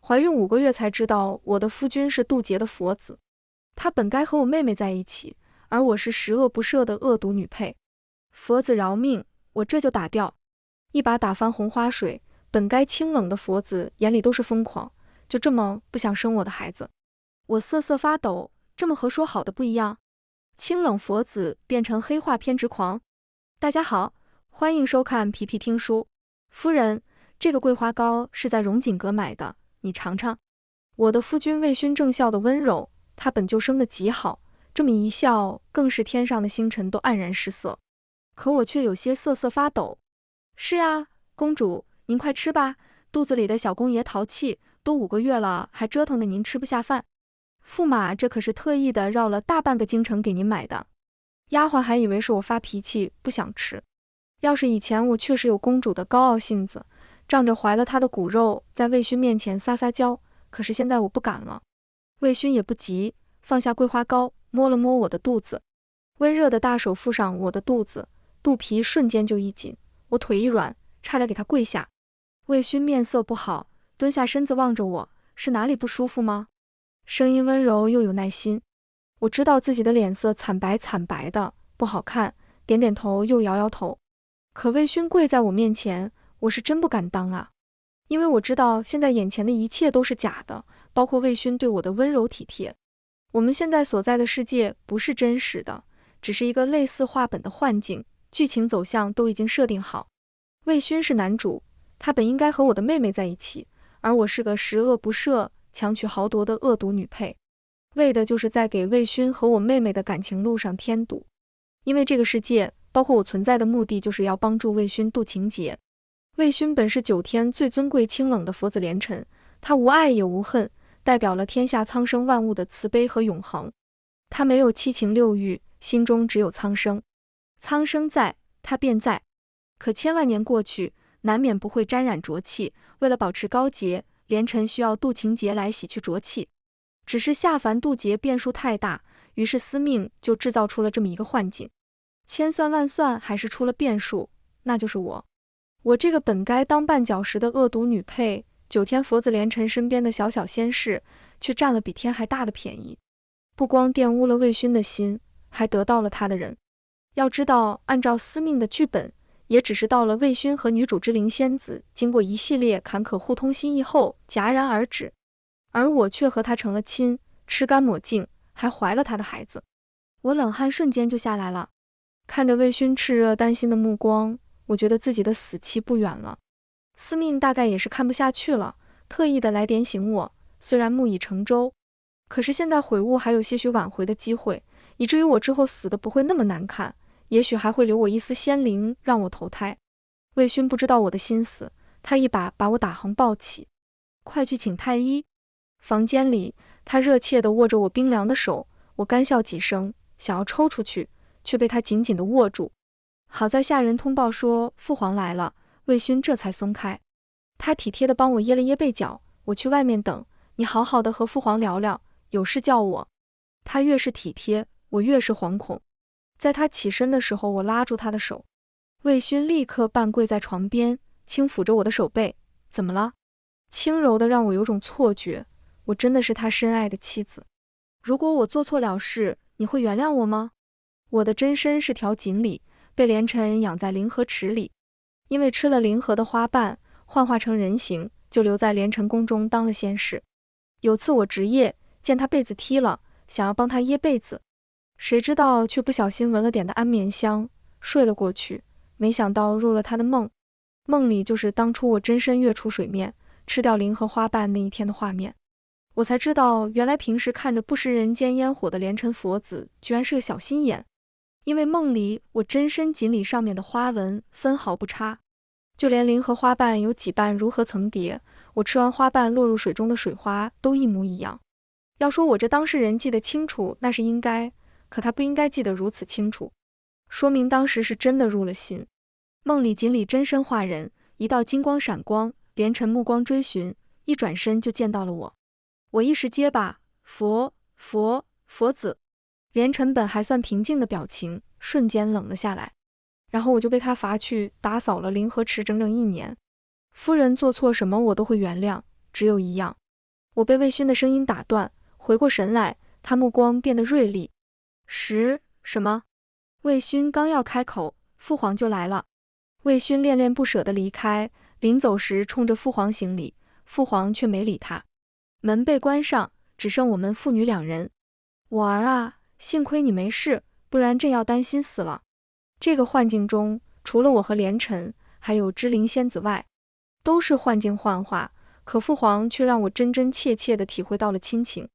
怀孕5个月才知道我的夫君是渡劫的佛子，他本该和我妹妹在一起，而我是十恶不赦的恶毒女配。佛子饶命，我这就打掉！一把打翻红花水，本该清冷的佛子眼里都是疯狂，就这么不想生我的孩子。我瑟瑟发抖，这么和说好的不一样？清冷佛子变成黑化偏执狂。大家好，欢迎收看皮皮听书。夫人，这个桂花糕是在荣锦阁买的，你尝尝。我的夫君魏勋正笑得温柔，他本就生得极好，这么一笑，更是天上的星辰都黯然失色。可我却有些瑟瑟发抖。是呀，公主，您快吃吧，肚子里的小公爷淘气，都5个月了，还折腾得您吃不下饭。驸马这可是特意的绕了大半个京城给您买的。丫鬟还以为是我发脾气不想吃，要是以前我确实有公主的高傲性子，仗着怀了她的骨肉在魏勋面前撒撒娇，可是现在我不敢了。魏勋也不急，放下桂花糕，摸了摸我的肚子，温热的大手覆上我的肚子，肚皮瞬间就一紧，我腿一软，差点给他跪下。魏勋面色不好，蹲下身子望着我，是哪里不舒服吗？声音温柔又有耐心。我知道自己的脸色惨白惨白的，不好看，点点头又摇摇头。可魏勋跪在我面前，我是真不敢当啊，因为我知道现在眼前的一切都是假的，包括魏勋对我的温柔体贴。我们现在所在的世界不是真实的，只是一个类似画本的幻境，剧情走向都已经设定好。魏勋是男主，他本应该和我的妹妹在一起，而我是个十恶不赦、强取豪夺的恶毒女配，为的就是在给魏勋和我妹妹的感情路上添堵。因为这个世界，包括我存在的目的，就是要帮助魏勋渡情劫。魏勋本是9天最尊贵清冷的佛子连尘，他无爱也无恨，代表了天下苍生万物的慈悲和永恒。他没有七情六欲，心中只有苍生。苍生在，他便在。可千万年过去，难免不会沾染浊气，为了保持高洁，连尘需要渡情劫来洗去浊气。只是下凡渡劫变数太大，于是司命就制造出了这么一个幻境。千算万算还是出了变数，那就是我。我这个本该当绊脚石的恶毒女配，9天佛子连尘身边的小小仙士，却占了比天还大的便宜。不光玷污了魏勋的心，还得到了他的人。要知道，按照司命的剧本，也只是到了魏勋和女主之灵仙子经过一系列坎坷互通心意后戛然而止，而我却和他成了亲，吃干抹净，还怀了他的孩子。我冷汗瞬间就下来了，看着魏勋炽热担心的目光，我觉得自己的死期不远了。司命大概也是看不下去了，特意的来点醒我，虽然木已成舟，可是现在悔悟还有些许挽回的机会，以至于我之后死的不会那么难看，也许还会留我一丝仙灵让我投胎。魏勋不知道我的心思，他一把把我打横抱起，快去请太医。房间里，他热切地握着我冰凉的手，我干笑几声，想要抽出去，却被他紧紧地握住。好在下人通报说父皇来了，魏勋这才松开。他体贴地帮我掖了掖被角，我去外面等，你好好的和父皇聊聊，有事叫我。他越是体贴，我越是惶恐。在他起身的时候，我拉住他的手。魏勋立刻半跪在床边，轻抚着我的手背。怎么了？轻柔的让我有种错觉，我真的是他深爱的妻子。如果我做错了事，你会原谅我吗？我的真身是条锦鲤，被连尘养在灵河池里，因为吃了灵河的花瓣，幻化成人形，就留在连尘宫中当了仙士。有次我值夜，见他被子踢了，想要帮他掖被子，谁知道却不小心闻了点的安眠香，睡了过去，没想到入了他的梦。梦里就是当初我真身跃出水面，吃掉灵河花瓣那一天的画面。我才知道，原来平时看着不食人间烟火的连尘佛子，居然是个小心眼。因为梦里我真身锦鲤上面的花纹分毫不差，就连灵河花瓣有几瓣如何层叠，我吃完花瓣落入水中的水花都一模一样。要说我这当事人记得清楚，那是应该，可他不应该记得如此清楚，说明当时是真的入了心。梦里锦鲤真身化人，一道金光闪光，连尘目光追寻，一转身就见到了我。我一时结巴，佛子。连尘本还算平静的表情瞬间冷了下来，然后我就被他罚去打扫了灵河池整整1年。夫人做错什么我都会原谅，只有一样，我被魏勋的声音打断，回过神来，他目光变得锐利。什么？魏勋刚要开口，父皇就来了。魏勋恋恋不舍地离开，临走时冲着父皇行礼，父皇却没理他。门被关上，只剩我们父女2人。我儿啊，幸亏你没事，不然真要担心死了。这个幻境中，除了我和连晨，还有芝灵仙子外，都是幻境幻化，可父皇却让我真真切切地体会到了亲情。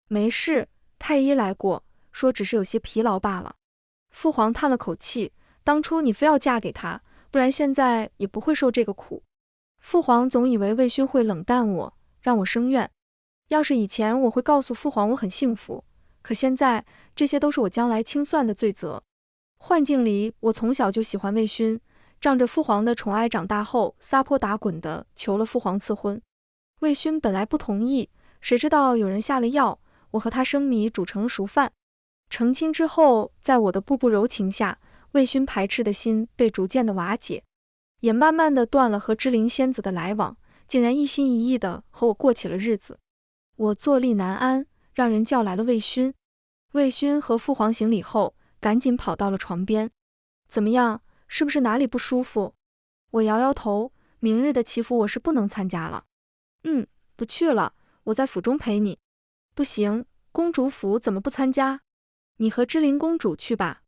没事，太医来过，说只是有些疲劳罢了。父皇叹了口气，当初你非要嫁给他，不然现在也不会受这个苦。父皇总以为魏勋会冷淡我，让我生怨。要是以前我会告诉父皇我很幸福，可现在这些都是我将来清算的罪责。幻境里我从小就喜欢魏勋，仗着父皇的宠爱长大后撒泼打滚的求了父皇赐婚。魏勋本来不同意，谁知道有人下了药，我和他生米煮成了熟饭。成亲之后，在我的步步柔情下，魏勋排斥的心被逐渐的瓦解，也慢慢的断了和芝灵仙子的来往，竟然一心一意的和我过起了日子。我坐立难安，让人叫来了魏勋。魏勋和父皇行礼后，赶紧跑到了床边。怎么样，是不是哪里不舒服？我摇摇头，明日的祈福我是不能参加了。不去了，我在府中陪你。不行，公主府怎么不参加？你和芝灵公主去吧。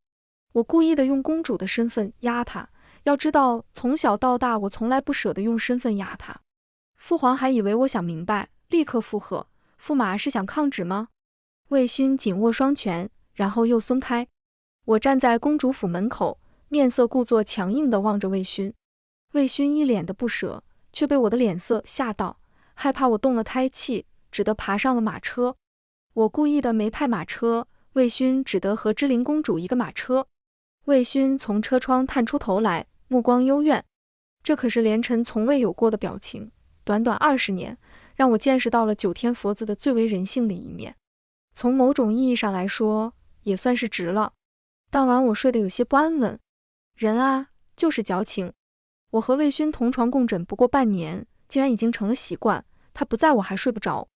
我故意的用公主的身份压她，要知道从小到大我从来不舍得用身份压她。父皇还以为我想明白，立刻附和，驸马是想抗旨吗？魏勋紧握双拳，然后又松开。我站在公主府门口，面色故作强硬地望着魏勋。魏勋一脸的不舍，却被我的脸色吓到，害怕我动了胎气，只得爬上了马车。我故意的没派马车，魏勋只得和芝灵公主一个马车。魏勋从车窗探出头来，目光幽怨，这可是连晨从未有过的表情。短短20年，让我见识到了九天佛子的最为人性的一面。从某种意义上来说，也算是值了。当晚我睡得有些不安稳，人啊，就是矫情。我和魏勋同床共枕不过半年，竟然已经成了习惯，他不在我还睡不着。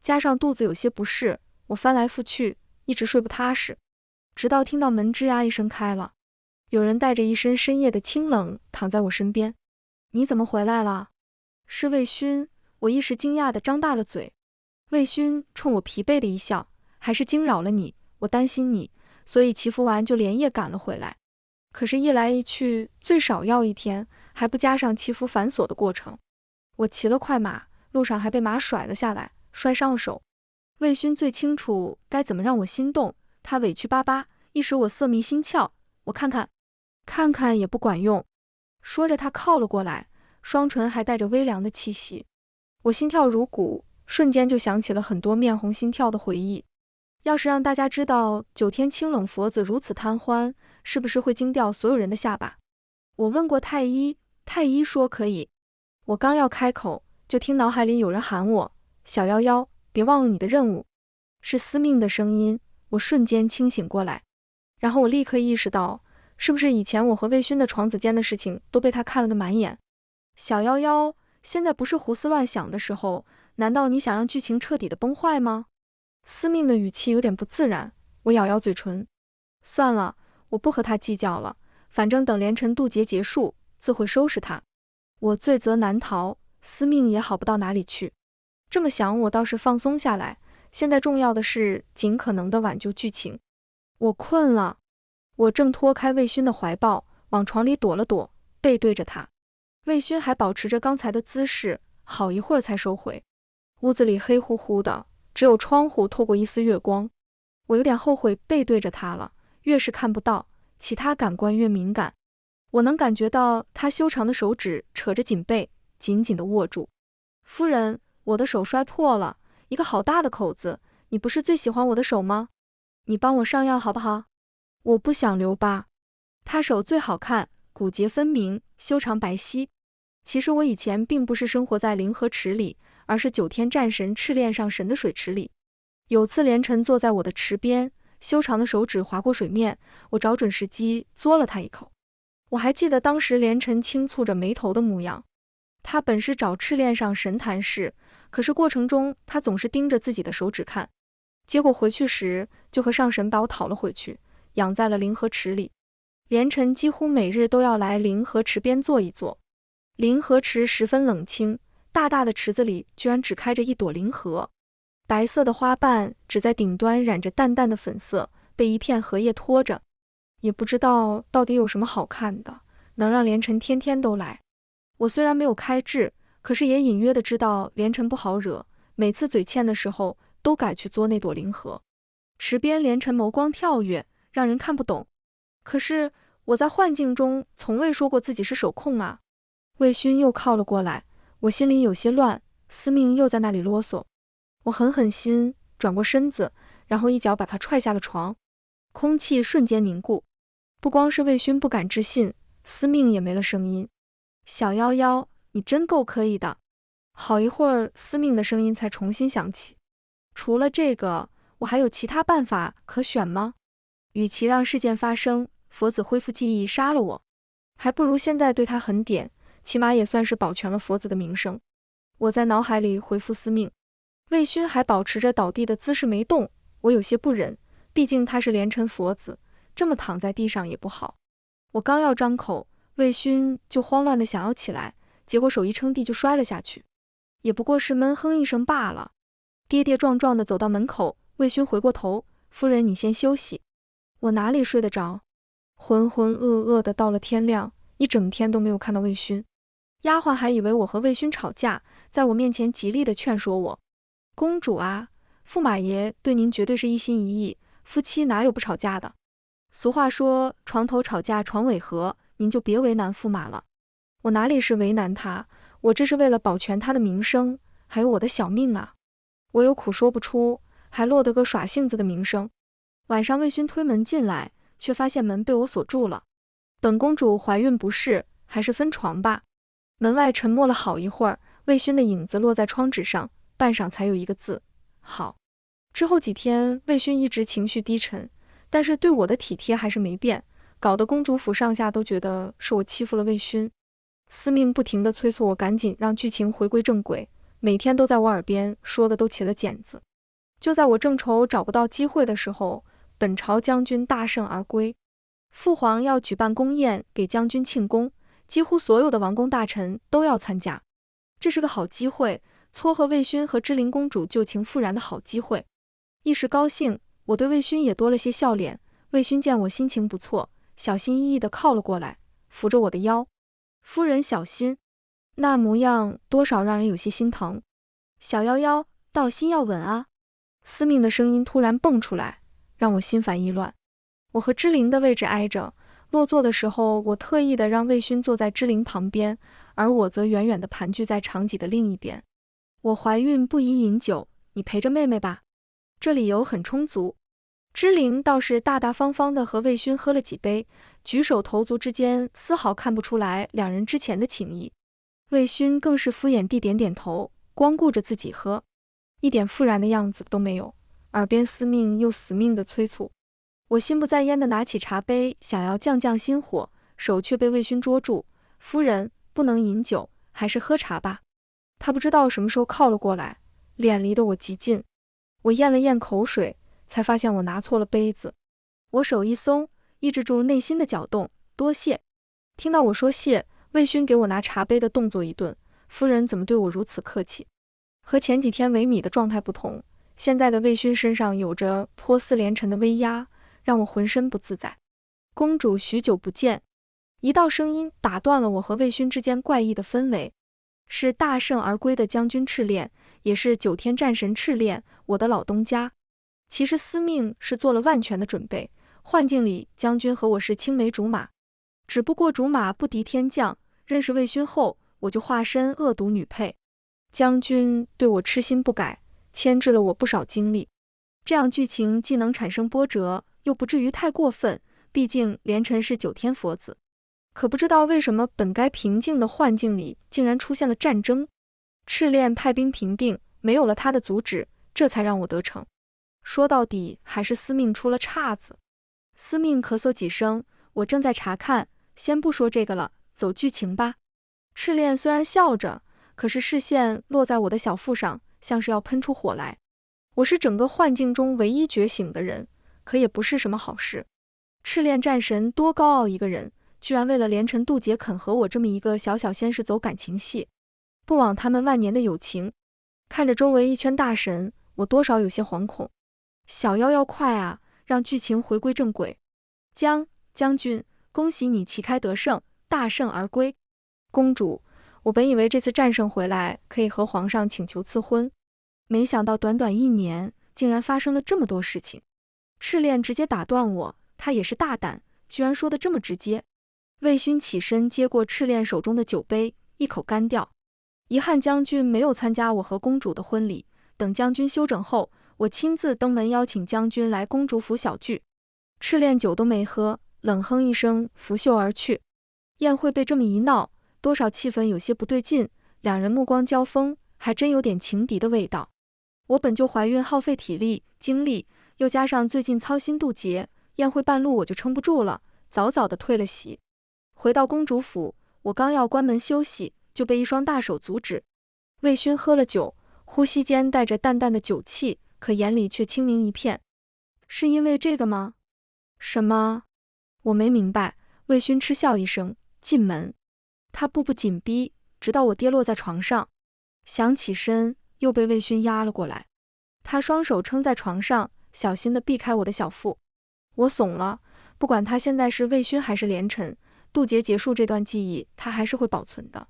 加上肚子有些不适，我翻来覆去，一直睡不踏实。直到听到门吱呀一声开了，有人带着一身深夜的清冷躺在我身边。你怎么回来了？是魏勋。我一时惊讶地张大了嘴。魏勋冲我疲惫的一笑，还是惊扰了你，我担心你，所以祈福完就连夜赶了回来。可是一来一去最少要1天，还不加上祈福繁琐的过程。我骑了快马，路上还被马甩了下来，摔伤了手。魏勋最清楚该怎么让我心动，他委屈巴巴，一时我色迷心窍，我看看也不管用。说着他靠了过来，双唇还带着微凉的气息。我心跳如鼓，瞬间就想起了很多面红心跳的回忆。要是让大家知道9天清冷佛子如此贪欢，是不是会惊掉所有人的下巴？我问过太医，太医说可以。我刚要开口，就听脑海里有人喊我，小夭夭，别忘了你的任务。是司命的声音，我瞬间清醒过来。然后我立刻意识到，是不是以前我和魏勋的床子间的事情都被他看了个满眼。小夭夭，现在不是胡思乱想的时候，难道你想让剧情彻底的崩坏吗？司命的语气有点不自然，我咬咬嘴唇。算了，我不和他计较了，反正等连晨渡劫结束，自会收拾他。我罪责难逃，司命也好不到哪里去。这么想，我倒是放松下来。现在重要的是尽可能的挽救剧情。我困了，我正脱开魏勋的怀抱，往床里躲了躲，背对着他。魏勋还保持着刚才的姿势，好一会儿才收回。屋子里黑乎乎的，只有窗户透过一丝月光。我有点后悔背对着他了，越是看不到，其他感官越敏感。我能感觉到他修长的手指扯着颈背，紧紧地握住。夫人，我的手摔破了，一个好大的口子，你不是最喜欢我的手吗？你帮我上药好不好？我不想留疤。他手最好看，骨节分明，修长白皙。其实我以前并不是生活在灵河池里，而是9天战神赤练上神的水池里。有次连晨坐在我的池边，修长的手指划过水面，我找准时机嘬了他一口。我还记得当时连晨轻蹙着眉头的模样。他本是找赤练上神谈事，可是过程中他总是盯着自己的手指看，结果回去时就和上神把我讨了回去，养在了灵河池里。连晨几乎每日都要来灵河池边坐一坐。灵河池十分冷清，大大的池子里居然只开着一朵灵荷，白色的花瓣只在顶端染着淡淡的粉色，被一片荷叶托着。也不知道到底有什么好看的，能让连晨天天都来。我虽然没有开智，可是也隐约的知道连晨不好惹，每次嘴欠的时候都改去嘬那朵灵荷。池边连晨眸光跳跃，让人看不懂。可是我在幻境中从未说过自己是手控啊。魏勋又靠了过来，我心里有些乱，司命又在那里啰嗦。我狠狠心转过身子，然后一脚把他踹下了床。空气瞬间凝固，不光是魏勋不敢置信，司命也没了声音。小夭夭，你真够可以的。好一会儿，司命的声音才重新响起。除了这个，我还有其他办法可选吗？与其让事件发生，佛子恢复记忆杀了我，还不如现在对他狠点，起码也算是保全了佛子的名声。我在脑海里回复司命。魏勋还保持着倒地的姿势没动，我有些不忍，毕竟他是连晨佛子，这么躺在地上也不好。我刚要张口，魏勋就慌乱的想要起来，结果手一撑地就摔了下去，也不过是闷哼一声罢了。跌跌撞撞的走到门口，魏勋回过头，夫人你先休息。我哪里睡得着？浑浑噩噩的到了天亮，一整天都没有看到魏勋。丫鬟还以为我和魏勋吵架，在我面前极力的劝说我。公主啊，驸马爷对您绝对是一心一意，夫妻哪有不吵架的？俗话说床头吵架床尾和，您就别为难驸马了。我哪里是为难他，我这是为了保全他的名声，还有我的小命啊。我有苦说不出，还落得个耍性子的名声。晚上魏勋推门进来，却发现门被我锁住了。本公主怀孕不适，还是分床吧。门外沉默了好一会儿，魏勋的影子落在窗纸上，半晌才有一个字，好。之后几天，魏勋一直情绪低沉，但是对我的体贴还是没变，搞得公主府上下都觉得是我欺负了魏勋。司命不停地催促我赶紧让剧情回归正轨，每天都在我耳边说的都起了茧子。就在我正愁找不到机会的时候，本朝将军大胜而归，父皇要举办宫宴给将军庆功，几乎所有的王公大臣都要参加。这是个好机会，撮合魏勋和芝灵公主旧情复燃的好机会。一时高兴，我对魏勋也多了些笑脸。魏勋见我心情不错，小心翼翼地靠了过来，扶着我的腰。夫人小心，那模样多少让人有些心疼。小夭夭，道心要稳啊。司命的声音突然蹦出来，让我心烦意乱。我和芝灵的位置挨着，落座的时候，我特意的让魏勋坐在芝灵旁边，而我则远远地盘踞在长椅的另一边。我怀孕不宜饮酒，你陪着妹妹吧。这理由很充足。芝灵倒是大大方方地和魏勋喝了几杯，举手投足之间丝毫看不出来两人之前的情谊。魏勋更是敷衍地点点头，光顾着自己喝，一点复燃的样子都没有，耳边司命又死命地催促。我心不在焉地拿起茶杯，想要降降心火，手却被魏勋捉住。夫人，不能饮酒，还是喝茶吧。他不知道什么时候靠了过来，脸离得我极近。我咽了咽口水，才发现我拿错了杯子。我手一松，抑制住内心的搅动，多谢。听到我说谢，魏勋给我拿茶杯的动作一顿，夫人怎么对我如此客气？和前几天萎靡的状态不同，现在的魏勋身上有着颇似连晨的威压，让我浑身不自在。公主许久不见。一道声音打断了我和魏勋之间怪异的氛围，是大胜而归的将军赤练，也是9天战神赤练，我的老东家。其实司命是做了万全的准备，幻境里将军和我是青梅竹马，只不过竹马不敌天将，认识魏勋后，我就化身恶毒女配。将军对我痴心不改，牵制了我不少精力。这样剧情既能产生波折，又不至于太过分，毕竟连晨是9天佛子。可不知道为什么本该平静的幻境里竟然出现了战争。赤练派兵平定，没有了他的阻止，这才让我得逞。说到底还是司命出了岔子。司命咳嗽几声，我正在查看，先不说这个了，走剧情吧。赤练虽然笑着，可是视线落在我的小腹上，像是要喷出火来。我是整个幻境中唯一觉醒的人，可也不是什么好事。赤练战神多高傲一个人，居然为了连城渡劫肯和我这么一个小小仙士走感情戏，不枉他们万年的友情。看着周围一圈大神，我多少有些惶恐。小夭夭快啊，让剧情回归正轨。将军，恭喜你旗开得胜，大胜而归。公主，我本以为这次战胜回来可以和皇上请求赐婚，没想到短短1年竟然发生了这么多事情。赤练直接打断我，他也是大胆，居然说得这么直接。魏勋起身接过赤练手中的酒杯，一口干掉。遗憾将军没有参加我和公主的婚礼，等将军休整后，我亲自登门邀请将军来公主府小聚。赤练酒都没喝，冷哼一声，拂袖而去。宴会被这么一闹，多少气氛有些不对劲，两人目光交锋，还真有点情敌的味道。我本就怀孕耗费体力精力，又加上最近操心渡劫，宴会半路我就撑不住了，早早的退了席。回到公主府，我刚要关门休息，就被一双大手阻止。魏勋喝了酒，呼吸间带着淡淡的酒气，可眼里却清明一片。是因为这个吗？什么？我没明白。魏勋嗤笑一声，进门。他步步紧逼，直到我跌落在床上。想起身，又被魏勋压了过来。他双手撑在床上，小心地避开我的小腹。我怂了，不管他现在是魏勋还是连城，渡劫结束这段记忆，他还是会保存的。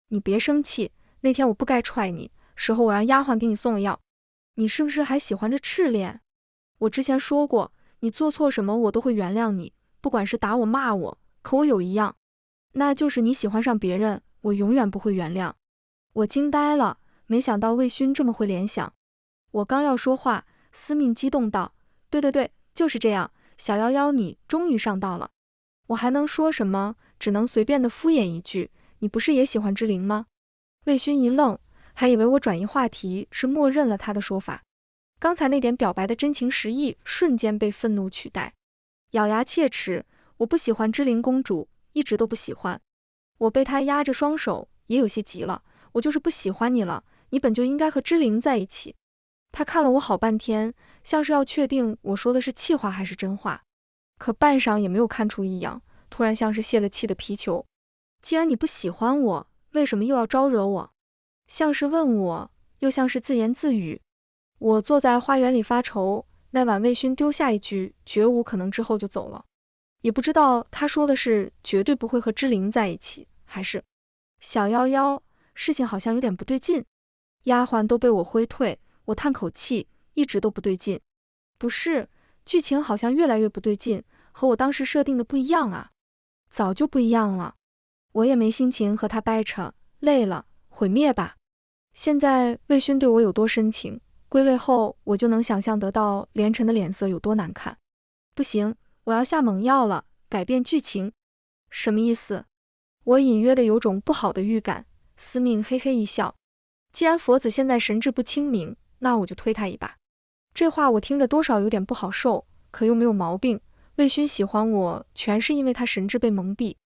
你别生气，那天我不该踹你，事后我让丫鬟给你送了药。你是不是还喜欢着赤练？我之前说过，你做错什么我都会原谅你，不管是打我骂我，可我有一样，那就是你喜欢上别人，我永远不会原谅。我惊呆了，没想到魏勋这么会联想。我刚要说话，司命激动道：对，就是这样，小夭夭你终于上道了。我还能说什么，只能随便的敷衍一句，你不是也喜欢之灵吗？魏勋一愣，还以为我转移话题是默认了他的说法。刚才那点表白的真情实意瞬间被愤怒取代。咬牙切齿，我不喜欢之灵公主，一直都不喜欢。我被他压着双手，也有些急了，我就是不喜欢你了，你本就应该和之灵在一起。他看了我好半天，像是要确定我说的是气话还是真话，可半晌也没有看出异样，突然像是泄了气的皮球。既然你不喜欢我，为什么又要招惹我？像是问我，又像是自言自语。我坐在花园里发愁，那晚魏勋丢下一句绝无可能之后就走了，也不知道他说的是绝对不会和之灵在一起，还是小夭夭，事情好像有点不对劲。丫鬟都被我挥退，我叹口气，一直都不对劲。不是，剧情好像越来越不对劲，和我当时设定的不一样啊。早就不一样了。我也没心情和他掰扯，累了，毁灭吧。现在魏勋对我有多深情，归位后我就能想象得到连城的脸色有多难看。不行，我要下猛药了，改变剧情。什么意思？我隐约的有种不好的预感。司命嘿嘿一笑，既然佛子现在神志不清明，那我就推他一把。这话我听着多少有点不好受，可又没有毛病。魏勋喜欢我，全是因为他神智被蒙蔽。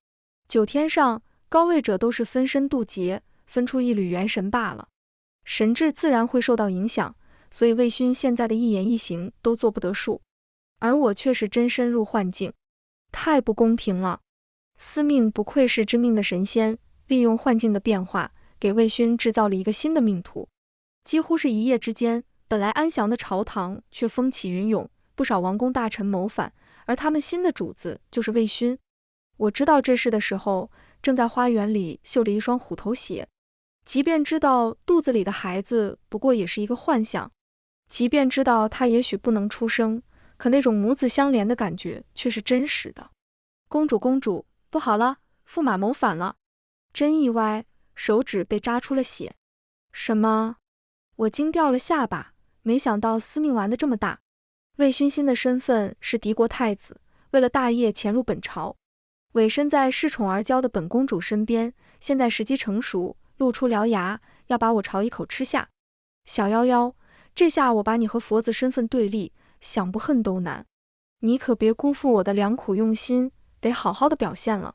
9天上，高位者都是分身渡劫，分出一缕元神罢了，神智自然会受到影响，所以魏勋现在的一言一行都做不得数，而我却是真身入幻境，太不公平了。司命不愧是知命的神仙，利用幻境的变化，给魏勋制造了一个新的命途。几乎是一夜之间，本来安详的朝堂却风起云涌，不少王公大臣谋反，而他们新的主子就是魏勋。我知道这事的时候，正在花园里绣着一双虎头鞋。即便知道肚子里的孩子不过也是一个幻象，即便知道他也许不能出生，可那种母子相连的感觉却是真实的。公主，不好了，驸马谋反了！真意外，手指被扎出了血。什么？我惊掉了下巴，没想到司命玩得这么大。魏勋新的身份是敌国太子，为了大业潜入本朝，委身在恃宠而骄的本公主身边，现在时机成熟，露出獠牙，要把我朝一口吃下。小夭夭，这下我把你和佛子身份对立，想不恨都难。你可别辜负我的良苦用心，得好好的表现了。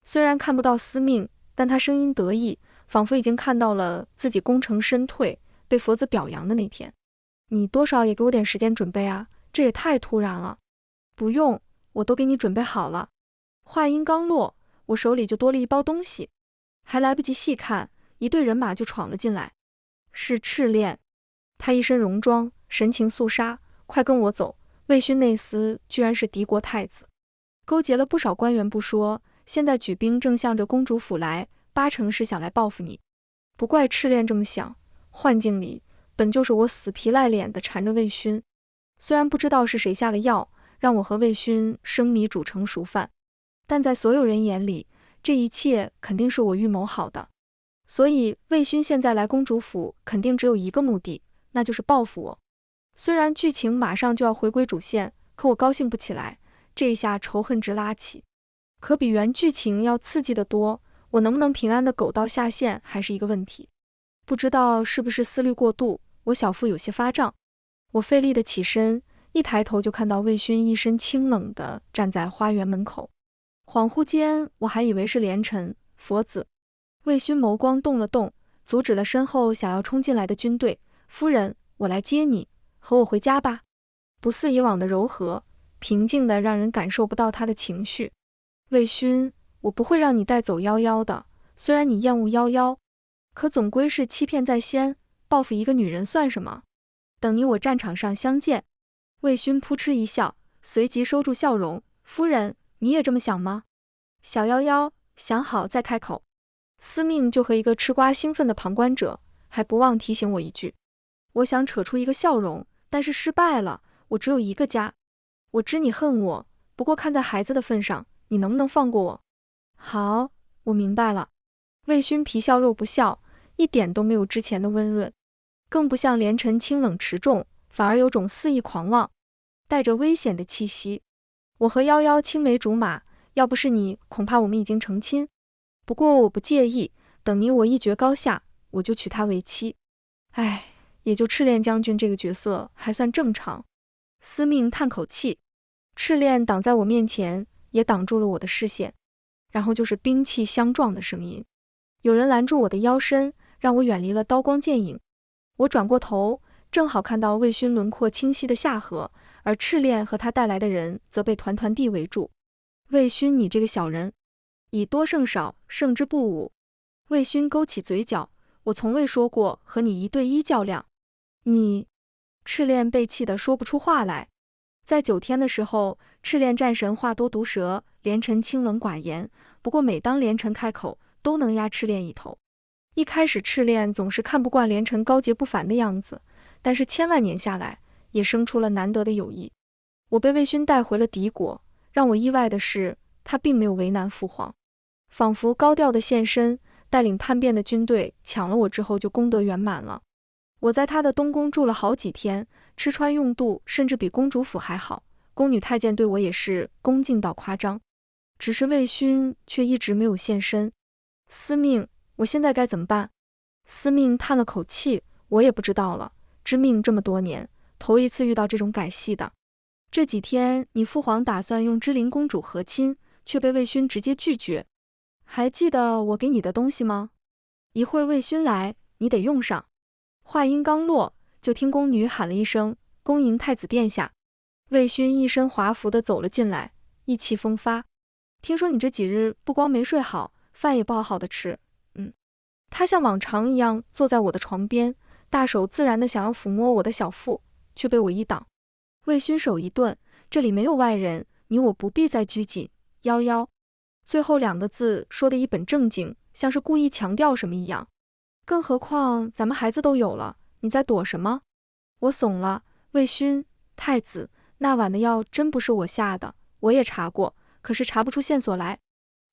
虽然看不到司命，但他声音得意，仿佛已经看到了自己功成身退，被佛子表扬的那天。你多少也给我点时间准备啊，这也太突然了。不用，我都给你准备好了。话音刚落，我手里就多了一包东西，还来不及细看，一队人马就闯了进来。是赤练，他一身戎装，神情肃杀，快跟我走。魏勋内司居然是敌国太子，勾结了不少官员不说，现在举兵正向着公主府来，八成是想来报复你。不怪赤练这么想，幻境里本就是我死皮赖脸地缠着魏勋，虽然不知道是谁下了药，让我和魏勋生米煮成熟饭，但在所有人眼里，这一切肯定是我预谋好的。所以魏勋现在来公主府肯定只有一个目的，那就是报复我。虽然剧情马上就要回归主线，可我高兴不起来，这一下仇恨值拉起。可比原剧情要刺激得多，我能不能平安的苟到下线还是一个问题。不知道是不是思虑过度，我小腹有些发胀。我费力的起身，一抬头就看到魏勋一身清冷的站在花园门口。恍惚间，我还以为是连城、佛子。魏勋眸光动了动，阻止了身后想要冲进来的军队。夫人，我来接你，和我回家吧。不似以往的柔和，平静的让人感受不到他的情绪。魏勋，我不会让你带走夭夭的，虽然你厌恶夭夭，可总归是欺骗在先，报复一个女人算什么？等你我战场上相见。魏勋扑哧一笑，随即收住笑容。夫人，你也这么想吗？小夭夭，想好再开口。司命就和一个吃瓜兴奋的旁观者，还不忘提醒我一句。我想扯出一个笑容，但是失败了。我只有一个家。我知你恨我，不过看在孩子的份上，你能不能放过我？好，我明白了。魏勋皮笑肉不笑，一点都没有之前的温润，更不像连城清冷持重，反而有种肆意狂妄，带着危险的气息。我和夭夭青梅竹马，要不是你，恐怕我们已经成亲。不过我不介意，等你我一决高下，我就娶她为妻。唉，也就赤练将军这个角色还算正常。司命叹口气，赤练挡在我面前，也挡住了我的视线。然后就是兵器相撞的声音，有人拦住我的腰身，让我远离了刀光剑影。我转过头，正好看到魏勋轮廓清晰的下颌，而赤练和他带来的人则被团团地围住。魏勋，你这个小人，以多胜少，胜之不武。魏勋勾起嘴角，我从未说过和你1对1较量。你……赤练被气得说不出话来。在9天的时候，赤练战神话多毒舌，连城清冷寡言，不过每当连城开口，都能压赤练一头。一开始赤练总是看不惯连城高洁不凡的样子，但是千万年下来，也生出了难得的友谊。我被魏勋带回了敌国，让我意外的是，他并没有为难父皇，仿佛高调的现身，带领叛变的军队抢了我之后就功德圆满了。我在他的东宫住了好几天，吃穿用度甚至比公主府还好，宫女太监对我也是恭敬到夸张。只是魏勋却一直没有现身。司命，我现在该怎么办？司命叹了口气，我也不知道了，知命这么多年，头一次遇到这种改戏的。这几天你父皇打算用芝陵公主和亲，却被魏勋直接拒绝。还记得我给你的东西吗？一会儿魏勋来，你得用上。话音刚落，就听宫女喊了一声：“恭迎太子殿下。”魏勋一身华服地走了进来，意气风发。听说你这几日不光没睡好，饭也不好好的吃。他像往常一样坐在我的床边，大手自然地想要抚摸我的小腹，却被我一挡。魏勋手一顿：“这里没有外人，你我不必再拘谨。”夭夭，最后2个字说得一本正经，像是故意强调什么一样。更何况咱们孩子都有了，你在躲什么？我怂了。魏勋，太子，那晚的药真不是我下的，我也查过，可是查不出线索来。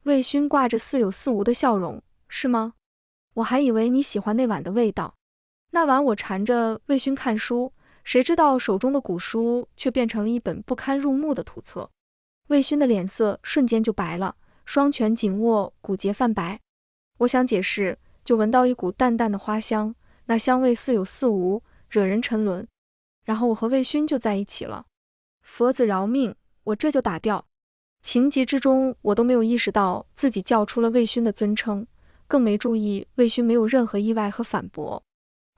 魏勋挂着似有似无的笑容，是吗？我还以为你喜欢那晚的味道。那晚我缠着魏勋看书，谁知道手中的古书却变成了一本不堪入目的图册。魏勋的脸色瞬间就白了，双拳紧握，骨节泛白。我想解释，就闻到一股淡淡的花香，那香味似有似无，惹人沉沦。然后我和魏勋就在一起了。佛子饶命，我这就打掉。情急之中，我都没有意识到自己叫出了魏勋的尊称，更没注意魏勋没有任何意外和反驳。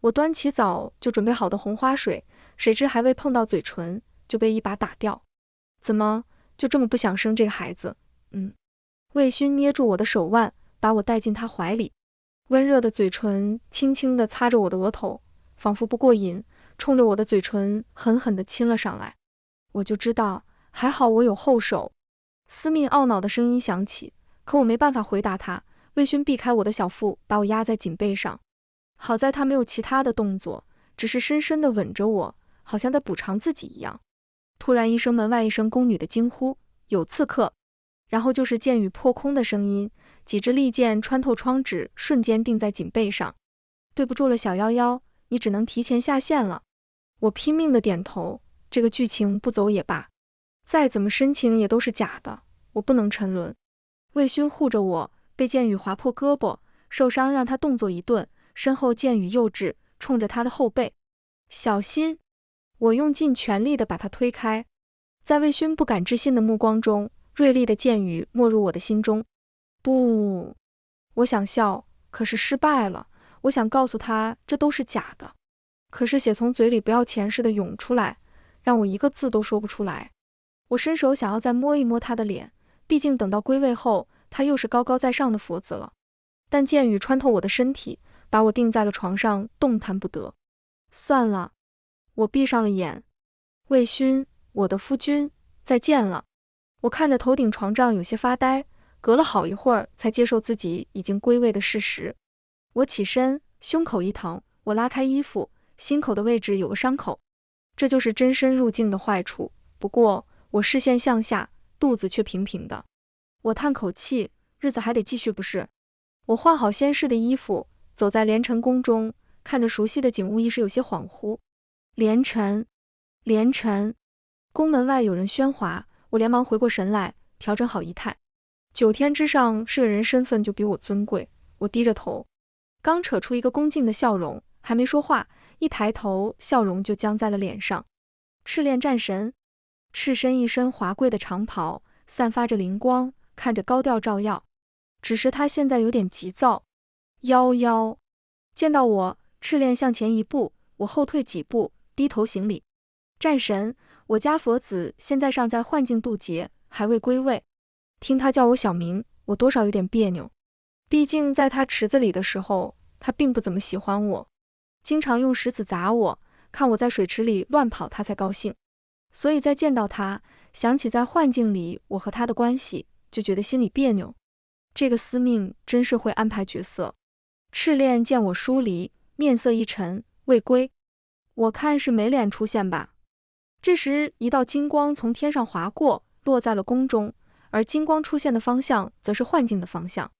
我端起早就准备好的红花水，谁知还未碰到嘴唇，就被一把打掉。怎么就这么不想生这个孩子？魏勋捏住我的手腕，把我带进他怀里，温热的嘴唇轻轻地擦着我的额头，仿佛不过瘾，冲着我的嘴唇狠狠地亲了上来。我就知道，还好我有后手。司命懊恼的声音响起，可我没办法回答他。魏勋避开我的小腹，把我压在颈背上。好在他没有其他的动作，只是深深地吻着我，好像在补偿自己一样。突然一声门外一声宫女的惊呼，有刺客！然后就是箭雨破空的声音，几支利箭穿透窗纸，瞬间钉在颈背上。对不住了，小夭夭，你只能提前下线了。我拼命地点头，这个剧情不走也罢，再怎么深情也都是假的，我不能沉沦。魏勋护着我，被箭雨划破胳膊，受伤让他动作一顿，身后箭雨又至，冲着他的后背。小心！我用尽全力地把他推开。在魏勋不敢置信的目光中，锐利的箭雨没入我的心中。不，我想笑，可是失败了。我想告诉他这都是假的，可是血从嘴里不要钱似的涌出来，让我一个字都说不出来。我伸手想要再摸一摸他的脸，毕竟等到归位后，他又是高高在上的佛子了。但箭雨穿透我的身体，把我钉在了床上，动弹不得。算了，我闭上了眼。魏勋，我的夫君，再见了。我看着头顶床帐有些发呆，隔了好一会儿才接受自己已经归位的事实。我起身，胸口一疼，我拉开衣服，心口的位置有个伤口，这就是真身入境的坏处。不过我视线向下，肚子却平平的。我叹口气，日子还得继续不是？我换好仙士的衣服，走在连城宫中，看着熟悉的景物，一时有些恍惚。连城，连城，宫门外有人喧哗，我连忙回过神来，调整好仪态。9天之上是个人，身份就比我尊贵。我低着头，刚扯出一个恭敬的笑容，还没说话，一抬头，笑容就僵在了脸上。赤练战神，赤身一身华贵的长袍，散发着灵光，看着高调照耀。只是他现在有点急躁。夭夭见到我，赤练向前一步，我后退几步，低头行礼。战神，我家佛子现在尚在幻境渡劫，还未归位。听他叫我小名，我多少有点别扭。毕竟在他池子里的时候，他并不怎么喜欢我，经常用石子砸我，看我在水池里乱跑，他才高兴。所以再见到他，想起在幻境里我和他的关系，就觉得心里别扭。这个司命真是会安排角色。赤练见我疏离，面色一沉，未归。我看是没脸出现吧。这时一道金光从天上划过，落在了宫中，而金光出现的方向则是幻境的方向。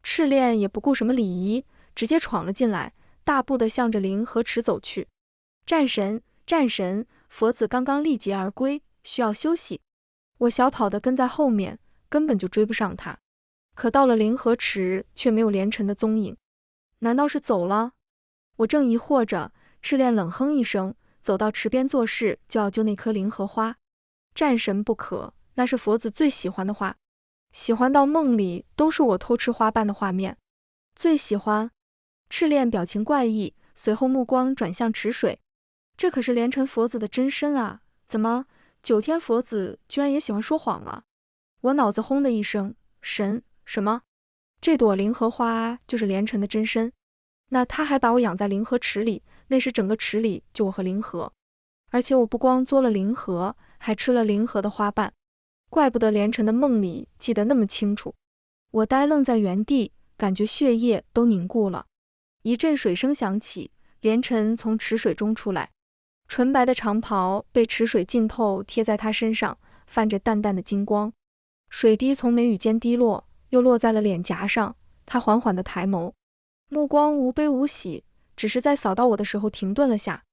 赤练也不顾什么礼仪，直接闯了进来，大步地向着灵河池走去。战神，战神，佛子刚刚历劫而归，需要休息。我小跑地跟在后面，根本就追不上他。可到了灵河池，却没有连尘的踪影。难道是走了？我正疑惑着，赤练冷哼一声，走到池边做事，就要揪那颗灵河花。战神不可，那是佛子最喜欢的花，喜欢到梦里都是我偷吃花瓣的画面。最喜欢。赤练表情怪异，随后目光转向池水。这可是连尘佛子的真身啊，怎么9天佛子居然也喜欢说谎了？我脑子轰的一声，神什么？这朵灵河花就是连尘的真身？那他还把我养在灵河池里，那时整个池里就我和灵河，而且我不光嘬了灵河，还吃了灵河的花瓣，怪不得连尘的梦里记得那么清楚。我呆愣在原地，感觉血液都凝固了。一阵水声响起，连尘从池水中出来，纯白的长袍被池水浸透，贴在他身上，泛着淡淡的金光。水滴从眉宇间滴落，又落在了脸颊上。他缓缓地抬眸，目光无悲无喜，只是在扫到我的时候停顿了下。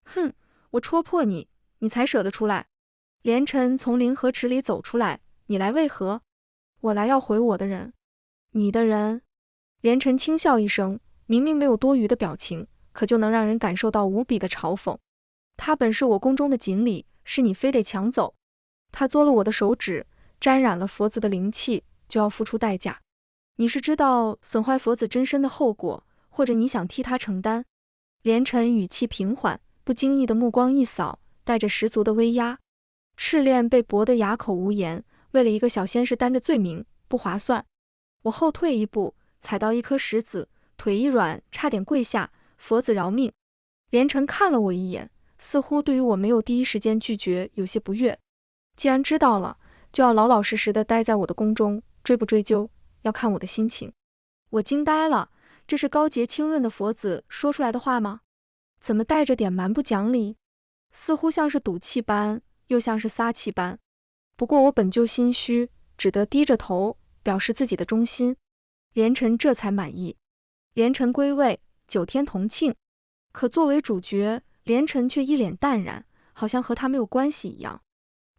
哼，我戳破你，你才舍得出来。连尘从灵河池里走出来，你来为何？我来要回我的人。你的人？连尘轻笑一声，明明没有多余的表情，可就能让人感受到无比的嘲讽。他本是我宫中的锦鲤，是你非得抢走。他嘬了我的手指，沾染了佛子的灵气，就要付出代价。你是知道损坏佛子真身的后果，或者你想替他承担？连城语气平缓，不经意的目光一扫，带着十足的威压。赤练被驳得哑口无言，为了一个小仙士担着罪名，不划算。我后退一步，踩到一颗石子，腿一软，差点跪下，佛子饶命。连城看了我一眼，似乎对于我没有第一时间拒绝有些不悦。既然知道了，就要老老实实的待在我的宫中，追不追究，要看我的心情。我惊呆了，这是高洁清润的佛子说出来的话吗？怎么带着点蛮不讲理？似乎像是赌气般，又像是撒气般。不过我本就心虚，只得低着头，表示自己的忠心。连城这才满意。连城归位，9天同庆。可作为主角，连城却一脸淡然，好像和他没有关系一样。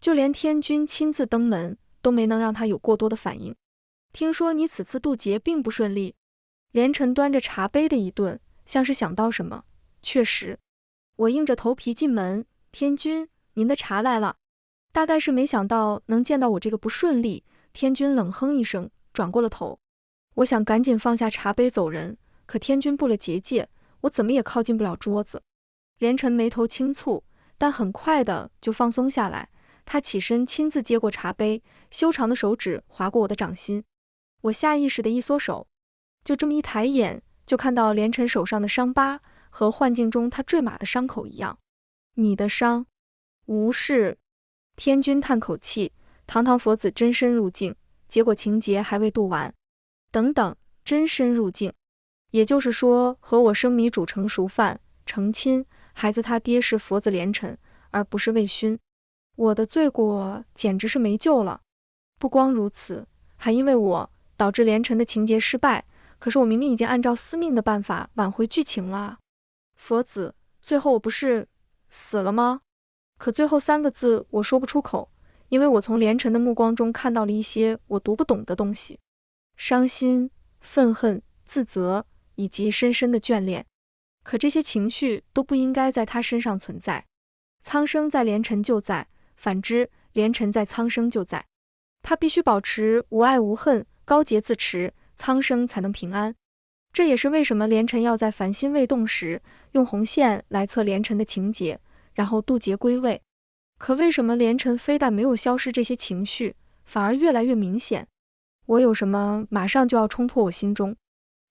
就连天君亲自登门，都没能让他有过多的反应。听说你此次渡劫并不顺利。连城端着茶杯的一顿，像是想到什么。确实。我硬着头皮进门，天君，您的茶来了。大概是没想到能见到我这个不顺利，天君冷哼一声，转过了头。我想赶紧放下茶杯走人，可天君布了结界，我怎么也靠近不了桌子。连城眉头轻蹙，但很快的就放松下来。他起身亲自接过茶杯，修长的手指划过我的掌心。我下意识的一缩手，就这么一抬眼，就看到连城手上的伤疤和幻境中他坠马的伤口一样。你的伤无事。天君叹口气，堂堂佛子真身入境，结果情节还未度完。等等，真身入境，也就是说和我生米煮成熟饭，成亲，孩子他爹是佛子连城，而不是魏勋。我的罪过简直是没救了。不光如此，还因为我导致连城的情节失败，可是我明明已经按照司命的办法挽回剧情了。佛子，最后我不是死了吗？可最后3个字我说不出口，因为我从连城的目光中看到了一些我读不懂的东西。伤心、愤恨、自责，以及深深的眷恋。可这些情绪都不应该在他身上存在。苍生在连城就在，反之，连城在苍生就在。他必须保持无爱无恨，高洁自持，苍生才能平安。这也是为什么连城要在凡心未动时，用红线来测连城的情节，然后渡劫归位。可为什么连城非但没有消失这些情绪，反而越来越明显？我有什么马上就要冲破我心中？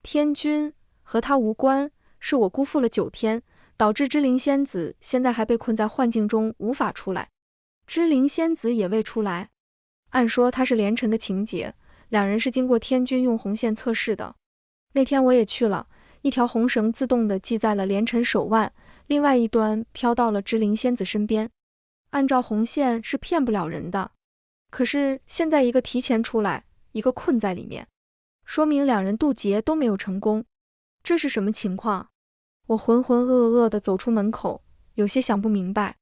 天君和他无关，是我辜负了9天，导致芝灵仙子现在还被困在幻境中无法出来。芝灵仙子也未出来。按说他是连城的情节，两人是经过天君用红线测试的。那天我也去了，一条红绳自动地系在了连城手腕，另外一端飘到了芝灵仙子身边。按照红线是骗不了人的，可是现在一个提前出来，一个困在里面，说明两人渡劫都没有成功。这是什么情况？我浑浑噩噩地走出门口，有些想不明白。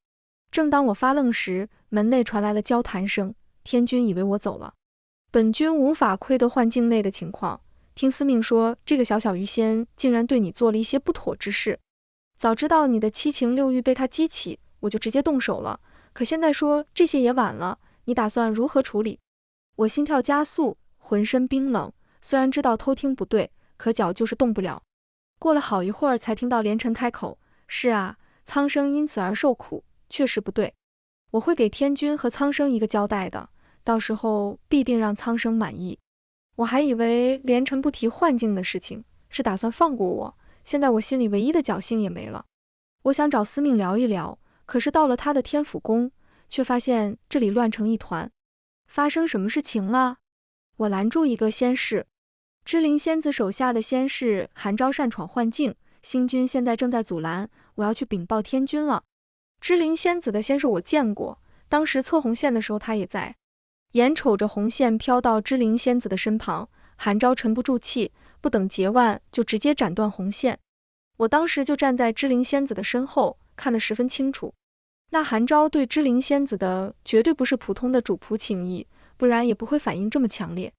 正当我发愣时，门内传来了交谈声，天君以为我走了。本君无法窥得幻境内的情况，听司命说这个小小鱼仙竟然对你做了一些不妥之事。早知道你的7情6欲被他激起，我就直接动手了，可现在说这些也晚了，你打算如何处理？我心跳加速，浑身冰冷，虽然知道偷听不对，可脚就是动不了。过了好一会儿才听到连城开口，是啊，苍生因此而受苦，确实不对。我会给天君和苍生一个交代的，到时候必定让苍生满意。我还以为连城不提幻境的事情，是打算放过我，现在我心里唯一的侥幸也没了。我想找司命聊一聊，可是到了他的天府宫，却发现这里乱成一团。发生什么事情了？我拦住一个仙士。芝灵仙子手下的仙士韩昭擅闯幻境，星君现在正在阻拦，我要去禀报天君了。芝灵仙子的仙士我见过，当时测红线的时候他也在。眼瞅着红线飘到芝灵仙子的身旁，韩昭沉不住气，不等结腕就直接斩断红线。我当时就站在芝灵仙子的身后，看得十分清楚。那韩昭对芝灵仙子的绝对不是普通的主仆情谊，不然也不会反应这么强烈。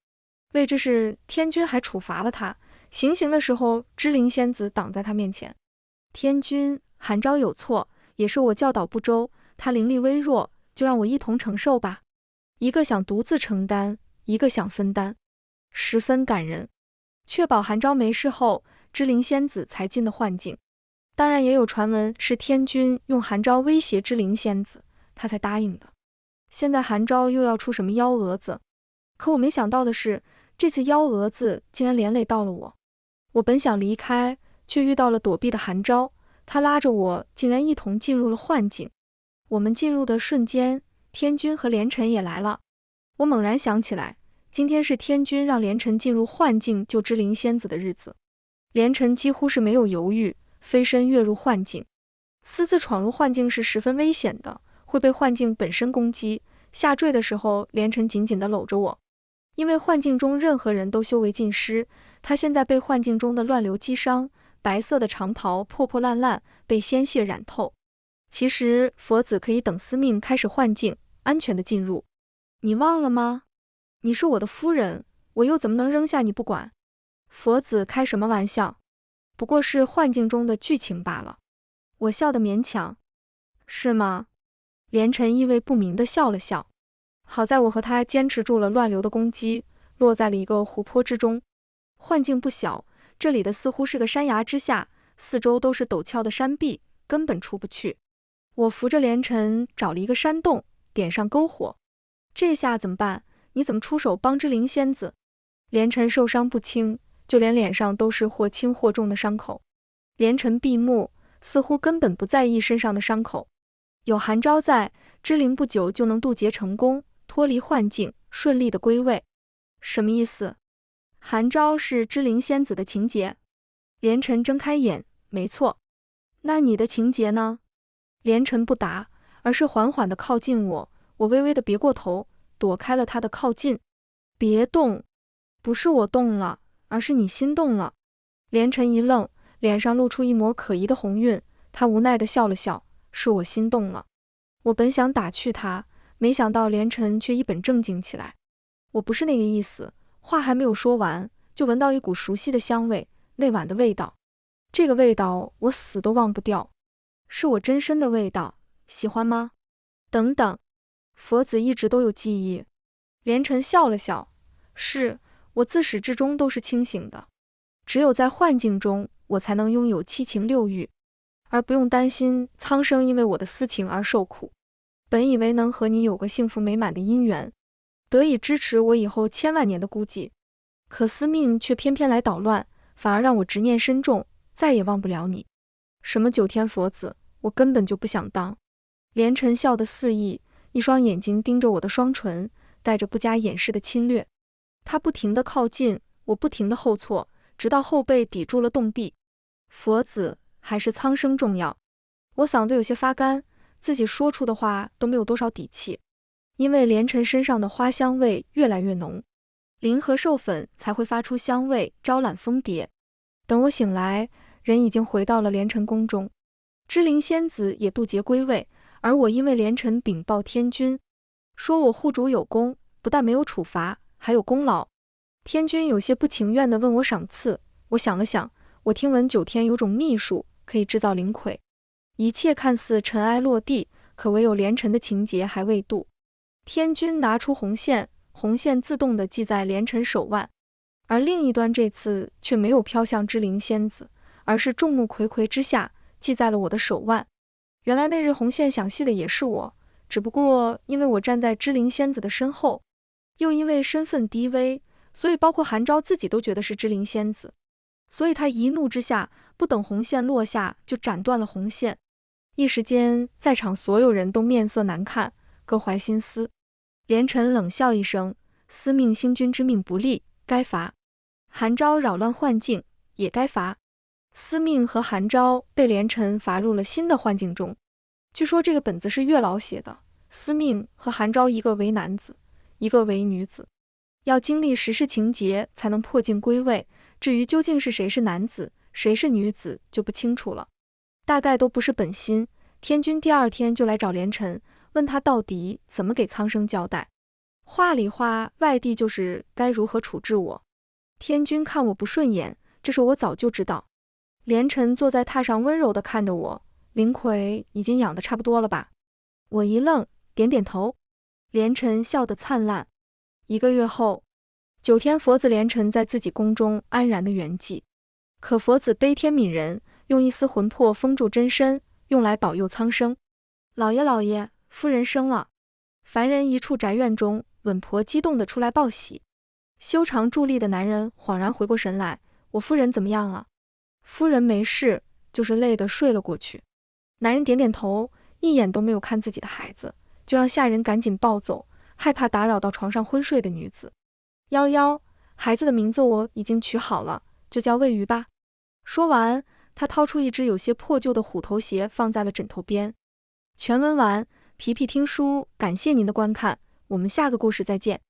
为之是天君还处罚了他，行刑的时候芝灵仙子挡在他面前。天君，韩昭有错，也是我教导不周，他灵力微弱，就让我一同承受吧。一个想独自承担，一个想分担，十分感人。确保韩昭没事后，芝灵仙子才进的幻境。当然也有传闻是天君用韩昭威胁之灵仙子，他才答应的。现在韩昭又要出什么幺蛾子，可我没想到的是，这次幺蛾子竟然连累到了我。我本想离开，却遇到了躲避的韩昭，他拉着我竟然一同进入了幻境。我们进入的瞬间，天君和连晨也来了。我猛然想起来，今天是天君让连晨进入幻境救之灵仙子的日子。连晨几乎是没有犹豫，飞身跃入幻境。私自闯入幻境是十分危险的，会被幻境本身攻击。下坠的时候，连晨紧紧地搂着我，因为幻境中任何人都修为尽失，他现在被幻境中的乱流击伤，白色的长袍破破烂烂，被鲜血染透。其实佛子可以等司命开始幻境，安全地进入。你忘了吗？你是我的夫人，我又怎么能扔下你不管？佛子开什么玩笑？不过是幻境中的剧情罢了。我笑得勉强。是吗？连晨意味不明地笑了笑。好在我和他坚持住了乱流的攻击，落在了一个湖泊之中。幻境不小，这里的似乎是个山崖之下，四周都是陡峭的山壁，根本出不去。我扶着连晨找了一个山洞，点上篝火。这下怎么办？你怎么出手帮之灵仙子？连晨受伤不轻，就连脸上都是或轻或重的伤口。连晨闭目，似乎根本不在意身上的伤口。有韩昭在，之灵不久就能渡劫成功，脱离幻境，顺利的归位。什么意思？韩昭是之灵仙子的情节？连晨睁开眼，没错。那你的情节呢？连晨不答，而是缓缓地靠近我，我微微地别过头，躲开了他的靠近。别动，不是我动了，而是你心动了。连晨一愣，脸上露出一抹可疑的红晕，他无奈地笑了笑，是我心动了。我本想打趣他，没想到连晨却一本正经起来。我不是那个意思，话还没有说完，就闻到一股熟悉的香味，那晚的味道。这个味道我死都忘不掉，是我真身的味道，喜欢吗？等等，佛子一直都有记忆。连晨笑了笑，是，我自始至终都是清醒的，只有在幻境中，我才能拥有七情六欲，而不用担心苍生因为我的私情而受苦。本以为能和你有个幸福美满的姻缘，得以支持我以后千万年的孤寂，可司命却偏偏来捣乱，反而让我执念深重，再也忘不了你。什么九天佛子，我根本就不想当。连晨笑得肆意，一双眼睛盯着我的双唇，带着不加掩饰的侵略。他不停地靠近，我不停地后错，直到后背抵住了洞壁。佛子，还是苍生重要。我嗓子有些发干，自己说出的话都没有多少底气。因为连晨身上的花香味越来越浓，灵和授粉才会发出香味，招揽蜂蝶。等我醒来，人已经回到了连晨宫中，之灵仙子也渡劫归位，而我因为连晨禀报天君，说我护主有功，不但没有处罚，还有功劳。天君有些不情愿地问我赏赐，我想了想，我听闻9天有种秘术可以制造灵魁，一切看似尘埃落地，可唯有连晨的情节还未渡。天君拿出红线，红线自动地系在连晨手腕，而另一端这次却没有飘向之灵仙子，而是众目睽睽之下系在了我的手腕。原来那日红线想系的也是我，只不过因为我站在之灵仙子的身后，又因为身份低微，所以包括韩昭自己都觉得是之灵仙子，所以他一怒之下，不等红线落下就斩断了红线。一时间，在场所有人都面色难看，各怀心思。连晨冷笑一声，司命星君之命不利，该罚。韩昭扰乱幻境，也该罚。司命和韩昭被连晨罚入了新的幻境中。据说这个本子是月老写的，司命和韩昭一个为男子，一个为女子，要经历时事情节才能破境归位，至于究竟是谁是男子，谁是女子就不清楚了。大概都不是本心。天君第2天就来找连晨，问他到底怎么给苍生交代。话里话外地就是该如何处置我。天君看我不顺眼，这是我早就知道。连晨坐在榻上温柔地看着我，灵魁已经养得差不多了吧？我一愣，点点头。连晨笑得灿烂。1个月后，9天佛子连晨在自己宫中安然的圆寂。可佛子悲天悯人，用一丝魂魄封住真身，用来保佑苍生。老爷老爷，夫人生了。凡人一处宅院中，稳婆激动地出来报喜。修长伫立的男人恍然回过神来，我夫人怎么样了？夫人没事，就是累得睡了过去。男人点点头，一眼都没有看自己的孩子，就让下人赶紧抱走，害怕打扰到床上昏睡的女子。夭，孩子的名字我已经取好了，就叫魏鱼吧。说完，他掏出一只有些破旧的虎头鞋放在了枕头边。全文完，皮皮听书，感谢您的观看，我们下个故事再见。